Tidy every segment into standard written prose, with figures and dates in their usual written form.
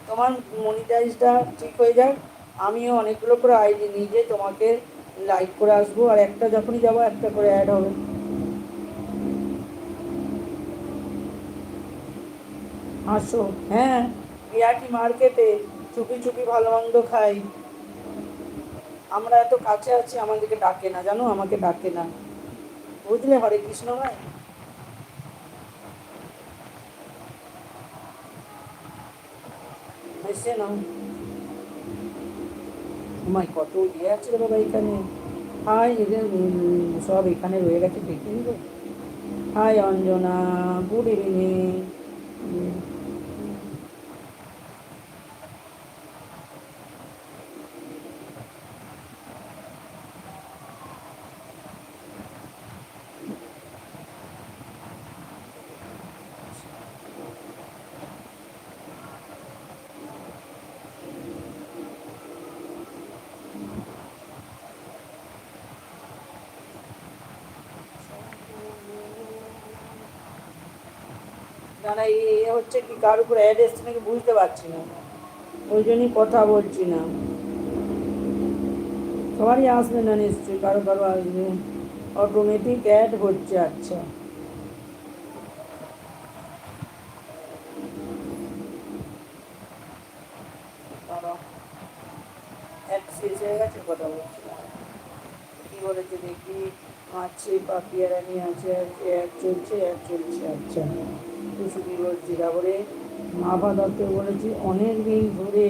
তোমার মনিটাইজটা ঠিক হয়ে যাক, আমিও অনেকগুলো করে আইডি নিজে তোমাকে লাইক করে আসবো, আর একটা যখনই যাবো একটা করে অ্যাড হবে। আসো। হ্যাঁ, বিআরটি মার্কেটে চুপি চুপি ভালো মন্দ খাই। আমরা এত কাছে আছি, আমাদেরকে ডাকে না জানো, আমাকে ডাকে না, বুঝলে? হরে কৃষ্ণ ভাই। এসে নাও। আমার কত ইয়ে আছে রে বাবা এখানে। হাই, এদের সব এখানে রয়ে গেছে, দেখে নিব। Hi Anjana, good evening. না না, এ হচ্ছে কি, কার উপর অ্যাড এসছে নাকি বুঝতে পারছি না, ওই জন্যই কথা বলছি না। সবারই আসবে না নিশ্চয়ই, কারো কারো আসবে। অটোমেটিক অ্যাড হচ্ছে, আচ্ছা। অ্যাড শেষ হয়ে গেছে, কথা বলছি না। কী বলেছে দেখি, আছে পাপিয়ারানি আছে, অ্যাড চলছে, অ্যাড চলছে, আচ্ছা। শুধু বলছি, তারপরে আপাতত বলেছি অনেক দিন ধরে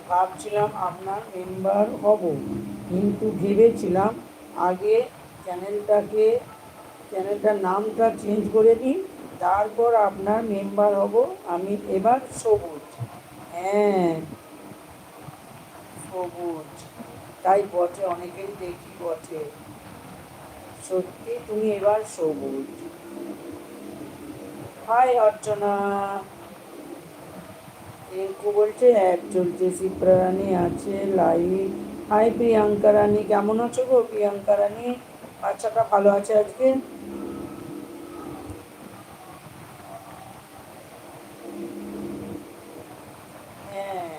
ভাবছিলাম আপনার মেম্বার হব, কিন্তু ভেবেছিলাম আগে চ্যানেলটার নামটা চেঞ্জ করে নিই, তারপর আপনার মেম্বার হব। আমি এবার সবুজ। হ্যাঁ, সবুজ। তাই বটে, অনেকেরই দেখি বটে। সত্যি তুমি এবার সবুজ। হাই অর্চনা। রিঙ্কু বলছে অ্যাড চলছে, শিপ্রা রানী আছে লাইভ। হাই প্রিয়াঙ্কা রানী, কেমন আছো গো প্রিয়াঙ্কা রানী? বাচ্চাটা ভালো আছে আজকে? হ্যাঁ,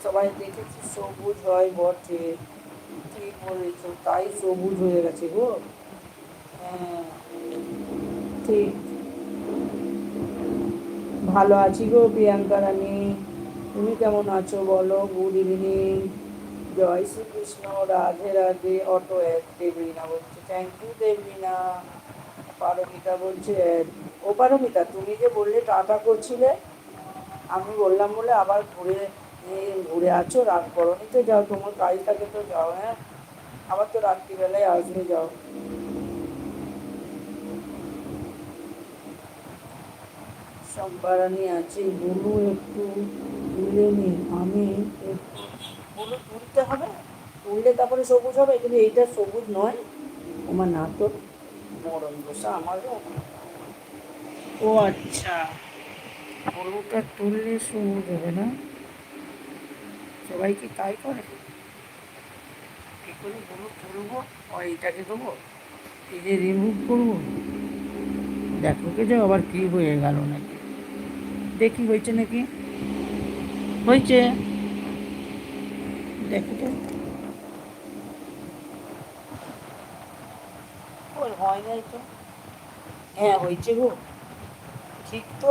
সবাই দেখেছি সবুজ হয় বটে, ঠিক বলেছ, তাই সবুজ হয়ে গেছে গো। হ্যাঁ, ঠিক। ভালো আছি গো প্রিয়াঙ্কা রানী, তুমি কেমন আছো বলো? Good evening. জয় শ্রীকৃষ্ণ, রাধে রাধে। অটো অ্যাড, দেবলীনা বলছে, থ্যাংক ইউ দেবলীনা। পারমিতা বলছে অ্যাড। ও পারমিতা, তুমি যে বললে টাটা করছিলে, আমি বললাম বলে আবার ঘুরে আছো, রাত করনি তো? যাও, তোমার কাজ থাকে তো যাও। হ্যাঁ, আবার তো রাত্রিবেলায় আসবে, যাও। সম্পারানি আছে, বুলু একটু তুলে নি, আমি একটু। বুলু তুলতে হবে, তুললে তারপরে সবুজ হবে, কিন্তু এইটা সবুজ নয়। আমার না তো, মরণ দোষা আমারও। ও আচ্ছা, বুলুটা তুললে সবুজ হবে না? সবাই কি তাই করে? কী করে বুলু তুলবো? ও এইটাকে দেবো, এই যে রিমুভ করবো, দেখো কে যে আবার কি হয়ে গেল নাকি, দেখি হয়েছে নাকি। হয়েছে, দেখো তো। ওই হয় নাই তো। হ্যাঁ হয়েছে গো, ঠিক তো,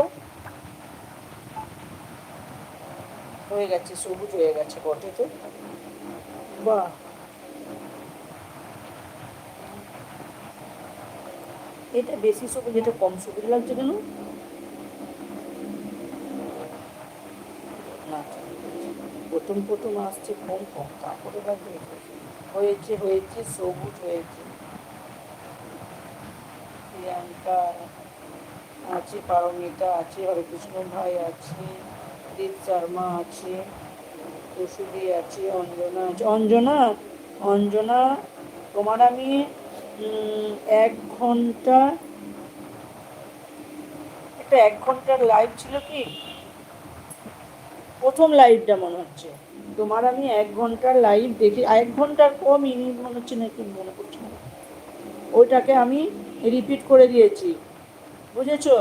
হয়ে গেছে, সবুজ হয়ে গেছে বটে তো। বাহ, এটা বেশি সবুজ, এটা কম সবুজ লাগছে কেন? না, প্রথম প্রথম আসছে কম কম, তারপরে লাগবে। হয়েছে হয়েছে, সবুজ হয়েছে। প্রিয়াঙ্কা আছে, পারমিতা আছে, হরেকৃষ্ণ ভাই আছে, দীপ শর্মা আছে, ওষুধি আছে, অঞ্জনা আছে। অঞ্জনা, অঞ্জনা, তোমার আমি 1 ঘন্টা, একটা 1 ঘন্টার লাইভ ছিল কি, প্রথম লাইভটা মনে হচ্ছে। তোমার আমি 1 ঘন্টার লাইভ দেখি, 1 ঘন্টার কমই মনে হচ্ছে নাকি, মনে করছি না। ওইটাকে আমি রিপিট করে দিয়েছি, বুঝেছো?